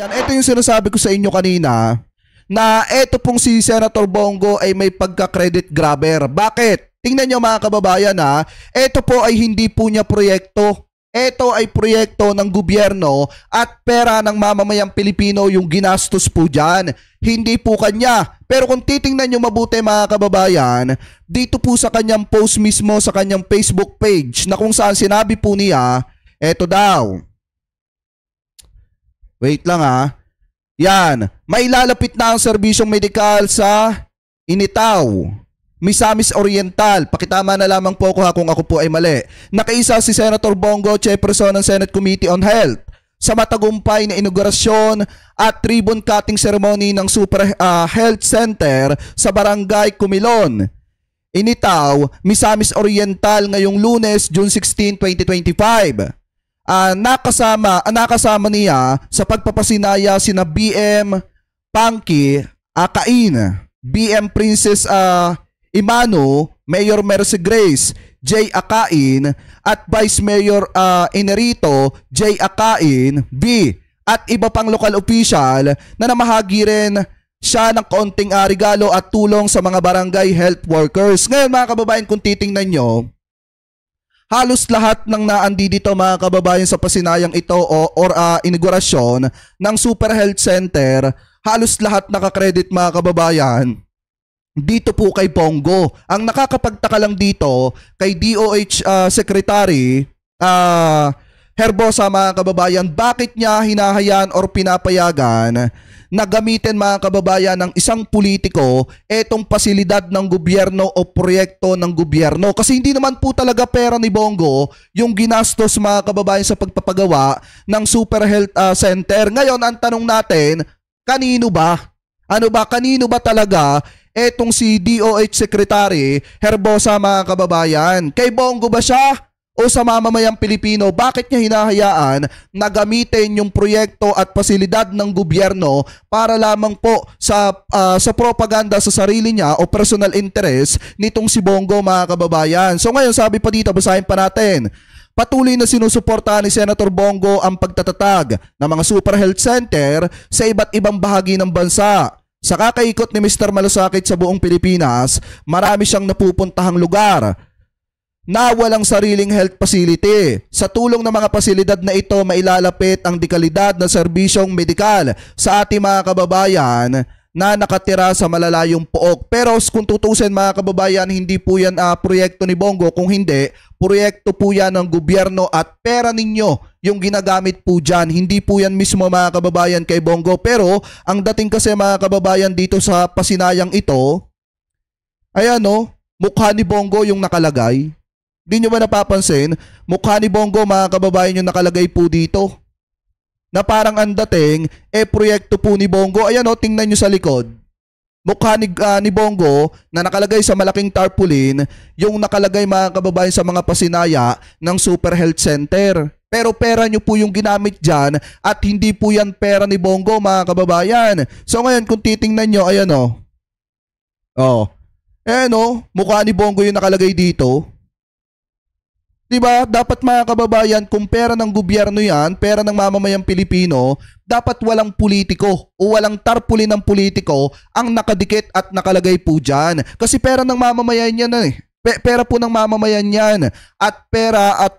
kababayan, ito yung sinasabi ko sa inyo kanina na ito pong si Senator Bongo ay may pagka-credit grabber. Bakit? Tingnan nyo mga kababayan ha, ito po ay hindi po niya proyekto. Ito ay proyekto ng gobyerno at pera ng mamamayang Pilipino yung ginastos po dyan. Hindi po kanya. Pero kung titingnan nyo mabuti mga kababayan, dito po sa kanyang post mismo sa kanyang Facebook page na kung saan sinabi po niya, eto daw. Wait lang ha. Yan. May lalapit na ang serbisyong medikal sa Initaw, Misamis Oriental. Pakitama na lamang po ako ha kung ako po ay mali. Nakaisa si Senator Bongo, Chairperson ng Senate Committee on Health, sa matagumpay na inaugurasyon at ribbon cutting ceremony ng Super Health Center sa Barangay Kumilon, Initaw, Misamis Oriental ngayong Lunes, June 16, 2025. Nakasama niya sa pagpapasinaya sina BM Pangki Akain, BM Princess Imano, Mayor Mercy Grace J. Akain at Vice Mayor Enerito J. Akain B. at iba pang lokal official na namahagi rin siya ng kaunting regalo at tulong sa mga barangay health workers. Ngayon mga kababayan, kung titingnan nyo, halos lahat ng naandi dito mga kababayan sa pasinayang ito or inaugurasyon ng Super Health Center, halos lahat nakakredit mga kababayan dito po kay Bongo. Ang nakakapagtaka lang dito kay DOH Secretary Herbosa mga kababayan, bakit niya hinahayaan or pinapayagan na gamitin mga kababayan ng isang politiko etong pasilidad ng gobyerno o proyekto ng gobyerno. Kasi hindi naman po talaga pera ni Bongo yung ginastos mga kababayan sa pagpapagawa ng Super Health Center. Ngayon, ang tanong natin, kanino ba? Kanino ba talaga etong si DOH Secretary Herbosa mga kababayan? Kay Bongo ba siya o sa mamamayang Pilipino? Bakit niya hinahayaan na gamitin yung proyekto at pasilidad ng gobyerno para lamang po sa propaganda sa sarili niya o personal interest nitong si Bongo mga kababayan? So ngayon, sabi pa dito, basahin pa natin. Patuloy na sinusuportahan ni Senator Bongo ang pagtatatag ng mga Super Health Center sa iba't ibang bahagi ng bansa. Sa kakaikot ni Mr. Malasakit sa buong Pilipinas, marami siyang napupuntahang lugar na walang sariling health facility. Sa tulong ng mga pasilidad na ito, mailalapit ang dekalidad na serbisyong medikal sa ating mga kababayan na nakatira sa malalayong pook. Pero kung tutusin mga kababayan, hindi po yan proyekto ni Bongo. Kung hindi, proyekto po yan ng gobyerno at pera ninyo yung ginagamit po dyan. Hindi po yan mismo mga kababayan kay Bongo. Pero ang dating kasi mga kababayan dito sa pasinayang ito, ayan mukha ni Bongo yung nakalagay. Di nyo ba napapansin? Mukha ni Bongo mga kababayan yung nakalagay po dito. Na parang ang dating, proyekto po ni Bongo. Ayan tingnan nyo sa likod. Mukha ni Bongo na nakalagay sa malaking tarpaulin, yung nakalagay mga kababayan sa mga pasinaya ng Super Health Center. Pero pera nyo po yung ginamit dyan at hindi po yan pera ni Bongo mga kababayan. So ngayon kung titingnan nyo, ayan mukha ni Bongo yung nakalagay dito. Diba? Dapat mga kababayan, kung pera ng gobyerno yan, pera ng mamamayang Pilipino, dapat walang politiko o walang tarpaulin ng politiko ang nakadikit at nakalagay po dyan. Kasi pera ng mamamayan yan pera po ng mamamayan yan. At pera at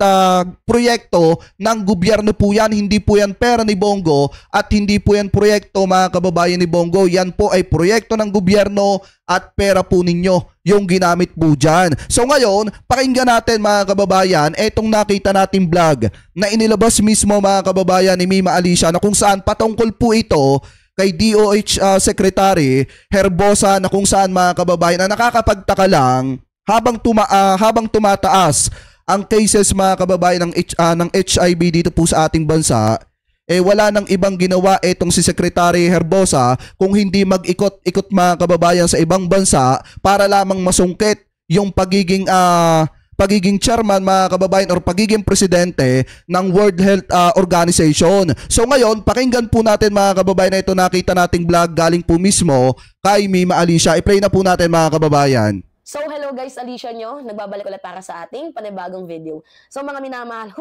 proyekto ng gobyerno po yan. Hindi po yan pera ni Bongo at hindi po yan proyekto mga kababayan ni Bongo. Yan po ay proyekto ng gobyerno at pera po ninyo yung ginamit po dyan. So ngayon, pakinggan natin mga kababayan etong nakita nating vlog na inilabas mismo mga kababayan ni Mima Alicia na kung saan patungkol po ito kay DOH Secretary Herbosa na kung saan mga kababayan na nakakapagtaka lang habang tumataas ang cases mga kababayan ng HIV dito po sa ating bansa, wala nang ibang ginawa etong si Secretary Herbosa kung hindi mag-ikot-ikot mga kababayan sa ibang bansa para lamang masungkit yung pagiging chairman mga kababayan or pagiging presidente ng World Health Organization. So ngayon, pakinggan po natin mga kababayan na ito nakita nating vlog galing po mismo kay Mima Alicia. I-play na po natin mga kababayan. So hello guys, Alicia nyo, nagbabalik ulit para sa ating panibagong video. So mga minamahal,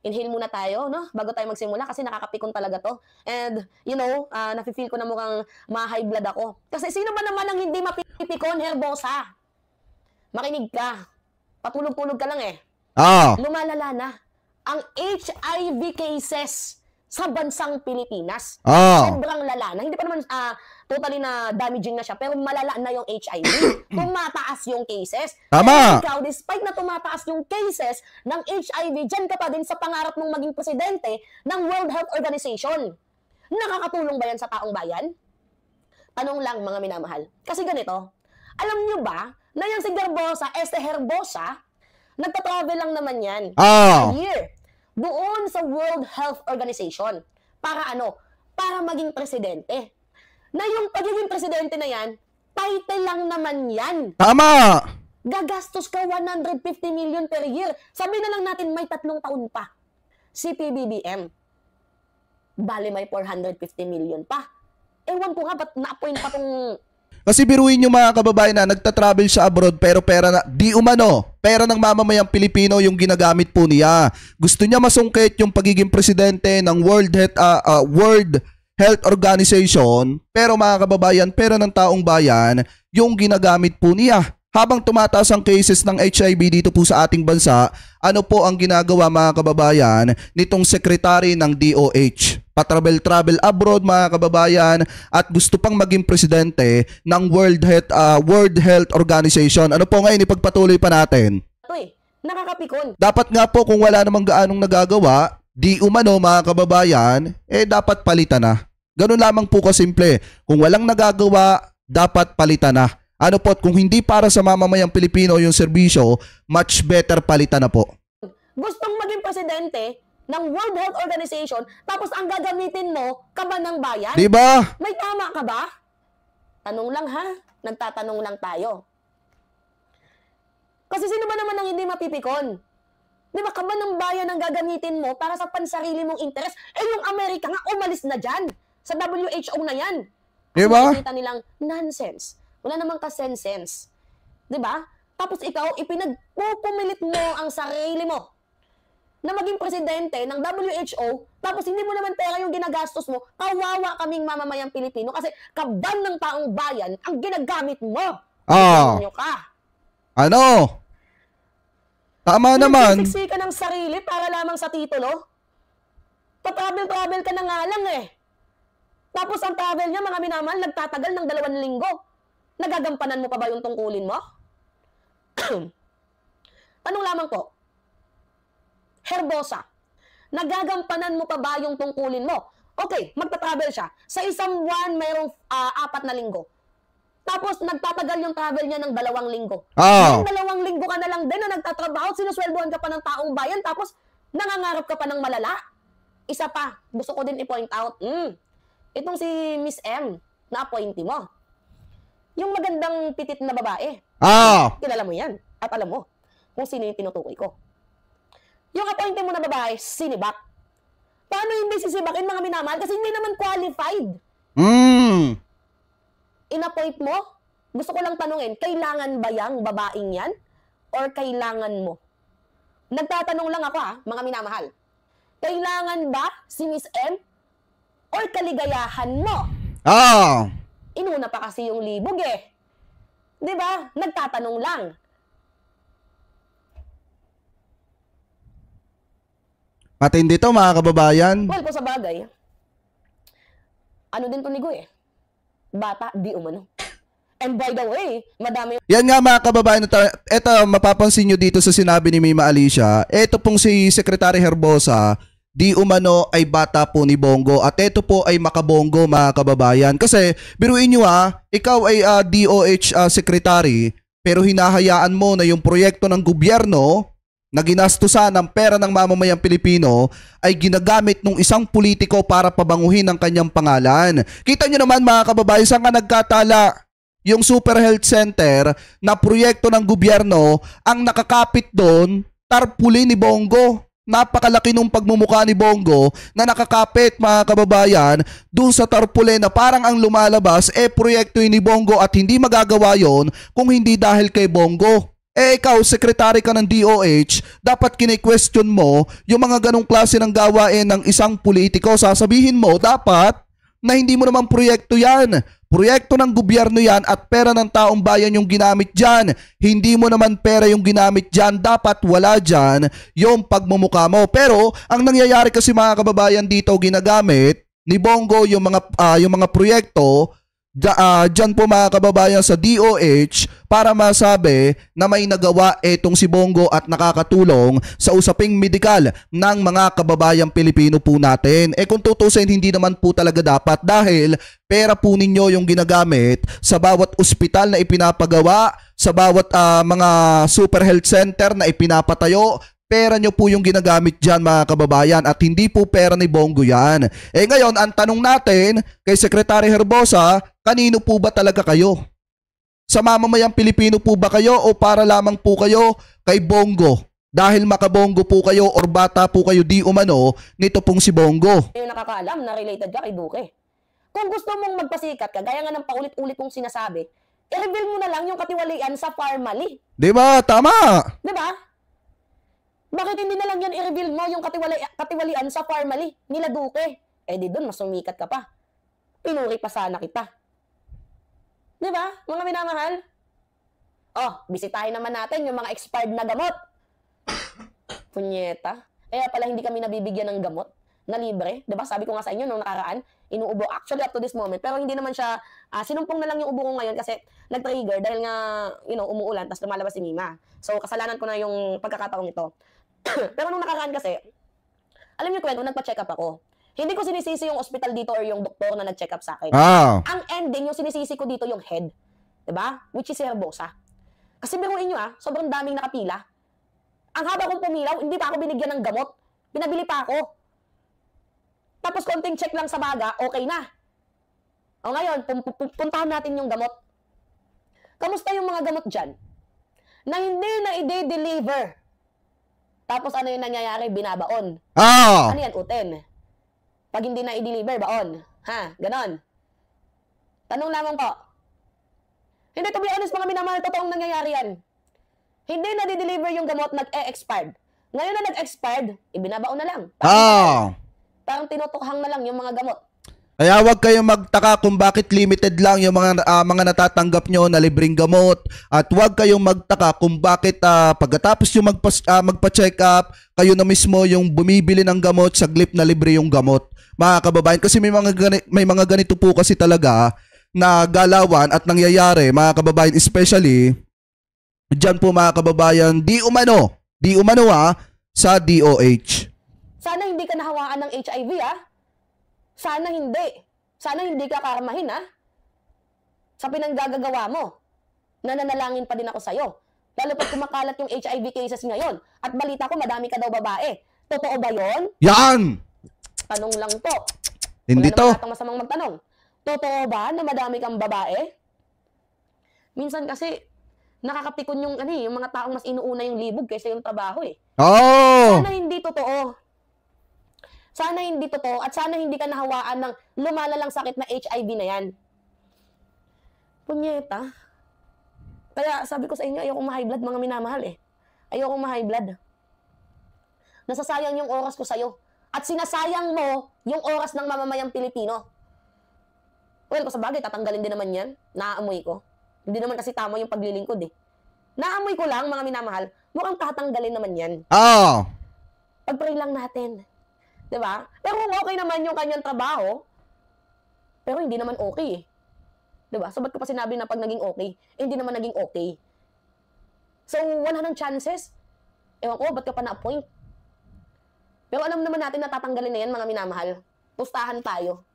Inhale muna tayo, no? Bago tayo magsimula kasi nakakapikon talaga to. And, you know, nafe-feel ko na mukhang ma-high blood ako. Kasi sino ba naman ang hindi mapipikon, Herbosa? Makinig ka. Patulog-tulog ka lang eh. Lumalala na ang HIV cases sa bansang Pilipinas. Sobrang lala na. Hindi pa naman totally na damaging na siya, pero malala na yung HIV. Tumataas yung cases. Tama! Pero ikaw, despite na tumataas yung cases ng HIV, dyan ka pa din sa pangarap mong maging presidente ng World Health Organization. Nakakatulong ba yan sa taong bayan? Tanong lang, mga minamahal. Kasi ganito, alam nyo ba na yung si Herbosa, nagta-travel lang naman yan a year doon sa World Health Organization. Para ano? Para maging presidente. Na yung pagiging presidente na yan, title lang naman yan. Tama! Gagastos ka 150 million per year. Sabi na lang natin may 3 taon pa. Si PBBM. Bale may 450 million pa. Ewan ko nga, ba't na-appoint pa tong... Kasi biruin nyo mga kababayan na nagta-travel siya abroad pero pera na, di umano, pera ng mamamayang Pilipino yung ginagamit po niya. Gusto niya masungkit yung pagiging presidente ng World Health Organization, pero mga kababayan, pera ng taong bayan yung ginagamit po niya. Habang tumataas ang cases ng HIV dito po sa ating bansa, ano po ang ginagawa mga kababayan nitong sekretary ng DOH? Patravel abroad mga kababayan at gusto pang maging presidente ng World Health Organization. Ano po ngayon, ipagpatuloy pa natin? Ito nakakapikon. Dapat nga po kung wala namang gaanong nagagawa, di umano mga kababayan, dapat palitan na. Ganun lamang po kasimple. Kung walang nagagawa, dapat palitan na. Ano po, kung hindi para sa mamamayang Pilipino yung serbisyo, much better palitan na po. Gustong maging presidente ng World Health Organization, tapos ang gagamitin mo, kaban ng bayan? Diba? May tama ka ba? Tanong lang ha, nagtatanong lang tayo. Kasi sino ba naman ang hindi mapipikon? Di ba, kaban ng bayan ang gagamitin mo para sa pansarili mong interes? Yung Amerika nga, umalis na dyan. Sa WHO na yan. Kasi diba? nakikita nilang nonsense. Wala namang kasense. Diba? Tapos ikaw, ipinagpupumilit mo ang sarili mo na maging presidente ng WHO, tapos hindi mo naman pera yung ginagastos mo, kawawa kaming mamamayang Pilipino kasi kaban ng taong bayan ang ginagamit mo. Nyo ka. Ano? Tama naman. Nagsisiksi ka ng sarili para lamang sa titulo. Pa-travel ka na nga lang eh. Tapos ang travel niya, mga minamahal, nagtatagal ng 2 linggo. Nagagampanan mo pa ba yung tungkulin mo? Tanong lamang po, Herbosa, nagagampanan mo pa ba yung tungkulin mo? Okay, magta-travel siya. Sa isang buwan, mayroong 4 na linggo. Tapos, nagtatagal yung travel niya ng 2 linggo. Yung 2 linggo ka na lang din na nagtatrabaho, sinusweldohan ka pa ng taong bayan, tapos nangangarap ka pa ng malala. Isa pa, gusto ko din i-point out, itong si Miss M, na-appointee mo. Yung magandang pitit na babae. Kilala mo yan. At alam mo kung sino yung tinutukoy ko. Yung appointee mo na babae, sinibak. Paano hindi sisibakin, mga minamahal? Kasi hindi naman qualified. In-appoint mo? Gusto ko lang tanungin, kailangan ba yung babaeng yan? Or kailangan mo? Nagtatanong lang ako mga minamahal. Kailangan ba si Miss M? Or kaligayahan mo? Inuna pa kasi yung libog eh. Diba? Nagtatanong lang. Matindi to mga kababayan. Well, kung sa bagay, ano din to ni Goy eh. Bata, di umano. And by the way, madami... Yan nga mga kababayan, ito mapapansin nyo dito sa sinabi ni Mima Alicia, ito pong si Secretary Herbosa, di umano ay bata po ni Bongo at ito po ay makabongo mga kababayan. Kasi biruin nyo ikaw ay DOH Secretary pero hinahayaan mo na yung proyekto ng gobyerno na ginastusan ng pera ng mamamayang Pilipino ay ginagamit ng isang politiko para pabanguhin ang kanyang pangalan. Kita nyo naman mga kababayan, saan nga nagkatala yung Super Health Center na proyekto ng gobyerno, ang nakakapit doon, tarpaulin ni Bongo. Napakalaki nung pagmumukha ni Bongo na nakakapit mga kababayan doon sa tarpaulin na parang ang lumalabas proyekto ni Bongo at hindi magagawa yon kung hindi dahil kay Bongo. Ikaw, sekretary ka ng DOH, dapat kine-question mo yung mga ganong klase ng gawain ng isang politiko. Sasabihin mo, dapat na hindi mo naman proyekto yan. Proyekto ng gobyerno yan at pera ng taong bayan yung ginamit dyan. Hindi mo naman pera yung ginamit dyan. Dapat wala dyan yung pagmumukha mo. Pero ang nangyayari kasi mga kababayan dito, ginagamit ni Bongo yung mga proyekto dyan po mga kababayan sa DOH para masabi na may nagawa etong si Bongo at nakakatulong sa usaping medikal ng mga kababayang Pilipino po natin. Kung tutusin, hindi naman po talaga dapat dahil pera po ninyo yung ginagamit sa bawat ospital na ipinapagawa, sa bawat mga super health center na ipinapatayo. Pera nyo po yung ginagamit dyan mga kababayan at hindi po pera ni Bongo yan. Ngayon, ang tanong natin kay Secretary Herbosa, kanino po ba talaga kayo? Sa mamamayang Pilipino po ba kayo o para lamang po kayo kay Bongo? Dahil makabongo po kayo or bata po kayo di umano nito pong si Bongo. Yung nakakaalam na related ka kay Duque. Kung gusto mong magpasikat ka, gaya nga ng paulit-ulit kong sinasabi, i-reveal mo na lang yung katiwalian sa Parmali. Diba? Tama! Diba? Bakit hindi na lang yan i-reveal mo yung katiwalian sa Parmali nila Duque? Di doon, mas sumikat ka pa. Pinuri pa sana kita. Diba, mga minamahal? Bisitahin naman natin yung mga expired na gamot. Punyeta. Kaya pala hindi kami nabibigyan ng gamot na libre. Diba, sabi ko nga sa inyo nung nakaraan, inuubo actually up to this moment. Pero hindi naman siya, sinumpong na lang yung ubo ko ngayon kasi nag-trigger dahil nga, umuulan, tapos lumalabas si Mima. So, kasalanan ko na yung pagkakataong ito. Pero nung nakaraan kasi, alam niyo kwento, nagpa-check up ako. Hindi ko sinisisi yung hospital dito or yung doktor na nag-check up sa akin. Ang ending, yung sinisisi ko dito yung head. Diba? Which is si Herbosa. Kasi biruin nyo sobrang daming nakapila. Ang haba kong pumilaw, hindi pa ako binigyan ng gamot. Pinabili pa ako. Tapos konting check lang sa baga, okay na. O ngayon, puntahan natin yung gamot. Kamusta yung mga gamot dyan? Na hindi na i-deliver. Tapos ano yung nangyayari? Binabaon. Ano yan? Uten. Pag hindi na i-deliver, baon. Ha? Ganon. Tanong lamang po. Hindi, to be honest, mga minamahal, totoong nangyayari yan. Hindi na di-deliver yung gamot, nag-e-expired. Ngayon na nag-expired, ibinabaon na lang. Parang tinutukhang na lang yung mga gamot. Kaya wag kayong magtaka kung bakit limited lang yung mga natatanggap nyo na libreng gamot at wag kayong magtaka kung bakit pagkatapos yung magpa-check up, kayo na mismo yung bumibili ng gamot, saglit na libre yung gamot. Mga kababayan, kasi may mga ganito po kasi talaga na galawan at nangyayari, mga kababayan, especially dyan po mga kababayan, di umano sa DOH. Sana hindi ka nahawaan ng HIV Sana hindi. Sana hindi ka karmahin sa pinanggagawa mo. Nananalangin pa din ako sa'yo. Lalo pag kumakalat yung HIV cases ngayon. At balita ko madami ka daw babae. Totoo ba yon? Yan! Tanong lang po. Hindi to. Wala naman masamang magtanong. Totoo ba na madami kang babae? Minsan kasi nakakapikon yung mga taong mas inuuna yung libog kaysa yung trabaho Sana hindi totoo. Sana hindi totoo at sana hindi ka nahawaan ng lumalalang sakit na HIV na yan. Punyeta. Kaya sabi ko sa inyo, ayokong ma-high blood mga minamahal Ayokong ma-high blood. Nasasayang yung oras ko sa'yo. At sinasayang mo yung oras ng mamamayang Pilipino. Well, kung sa bagay, tatanggalin din naman yan. Naaamoy ko. Hindi naman kasi tama yung paglilingkod Naamoy ko lang mga minamahal, mukhang tatanggalin naman yan. Pag-pray lang natin. Diba? Pero kung okay naman yung kanyang trabaho, pero hindi naman okay Diba? So, ba't ko pa sinabi na pag naging okay, hindi naman naging okay? So, wala ng chances. Ewan ko, ba't ka pa na-appoint? Pero alam naman natin na tatanggalin na yan, mga minamahal. Pustahan tayo.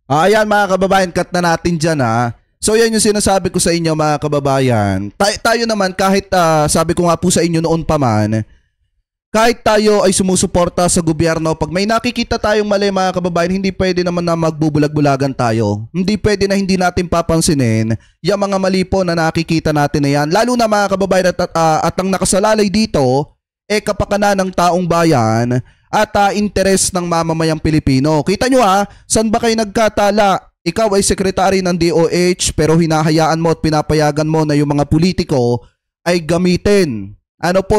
Ayan mga kababayan, cut na natin dyan So yan yung sinasabi ko sa inyo mga kababayan. Tayo naman kahit sabi ko nga po sa inyo noon pa man, kahit tayo ay sumusuporta sa gobyerno, pag may nakikita tayong mali mga kababayan, hindi pwede naman na magbubulag-bulagan tayo. Hindi pwede na hindi natin papansinin yung mga mali po na nakikita natin na yan. Lalo na mga kababayan at ang nakasalalay dito, kapakanan ng taong bayan at interes ng mamamayang Pilipino. Kita nyo saan ba kayo nagkatala? ikaw ay sekretary ng DOH pero hinahayaan mo at pinapayagan mo na yung mga politiko ay gamitin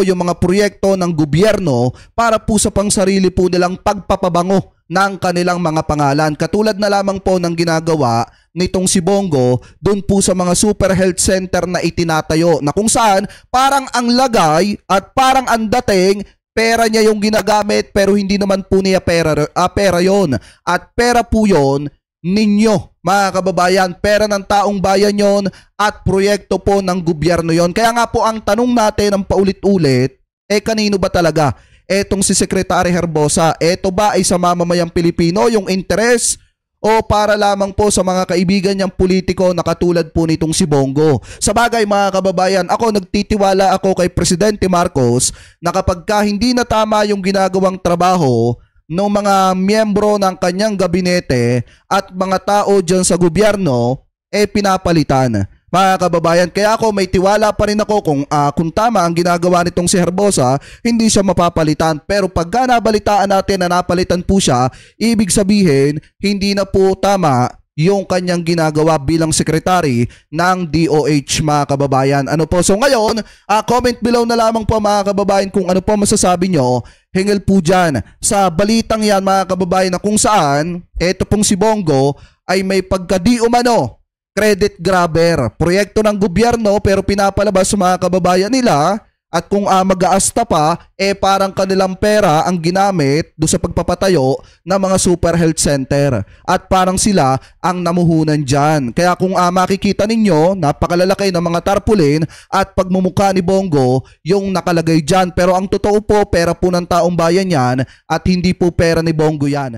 yung mga proyekto ng gobyerno para po sa pangsarili po nilang pagpapabango ng kanilang mga pangalan. Katulad na lamang po ng ginagawa nitong si Bongo dun po sa mga super health center na itinatayo na kung saan parang ang lagay at parang ang dating pera niya yung ginagamit pero hindi naman po niya pera yon. At pera po yon ninyo, mga kababayan, pera ng taong bayan yon at proyekto po ng gobyerno yon. Kaya nga po ang tanong natin ang paulit-ulit, kanino ba talaga? Etong si Secretary Herbosa, eto ba ay sa mamamayang Pilipino yung interes o para lamang po sa mga kaibigan niyang politiko na katulad po nitong si Bongo? Sa bagay mga kababayan, ako nagtitiwala ako kay Presidente Marcos na kapag hindi na tama yung ginagawang trabaho ng mga miyembro ng kanyang gabinete at mga tao dyan sa gobyerno, pinapalitan. Mga kababayan, kaya ako may tiwala pa rin ako kung tama ang ginagawa nitong si Herbosa, hindi siya mapapalitan. Pero pagka nabalitaan natin na napalitan po siya, ibig sabihin, hindi na po tama yung kanyang ginagawa bilang sekretary ng DOH, mga kababayan. So ngayon, comment below na lamang po mga kababayan kung ano po masasabi nyo hinggil po dyan sa balitang yan mga kababayan na kung saan eto pong si Bongo ay may pagkadi umano credit grabber, proyekto ng gobyerno pero pinapalabas sa mga kababayan nila. At kung mag-aasta pa, parang kanilang pera ang ginamit do sa pagpapatayo ng mga super health center. At parang sila ang namuhunan dyan. Kaya kung makikita ninyo, napakalalaki ng mga tarpaulin at pagmumukha ni Bongo yung nakalagay dyan. Pero ang totoo po, pera po ng taong bayan yan at hindi po pera ni Bongo yan.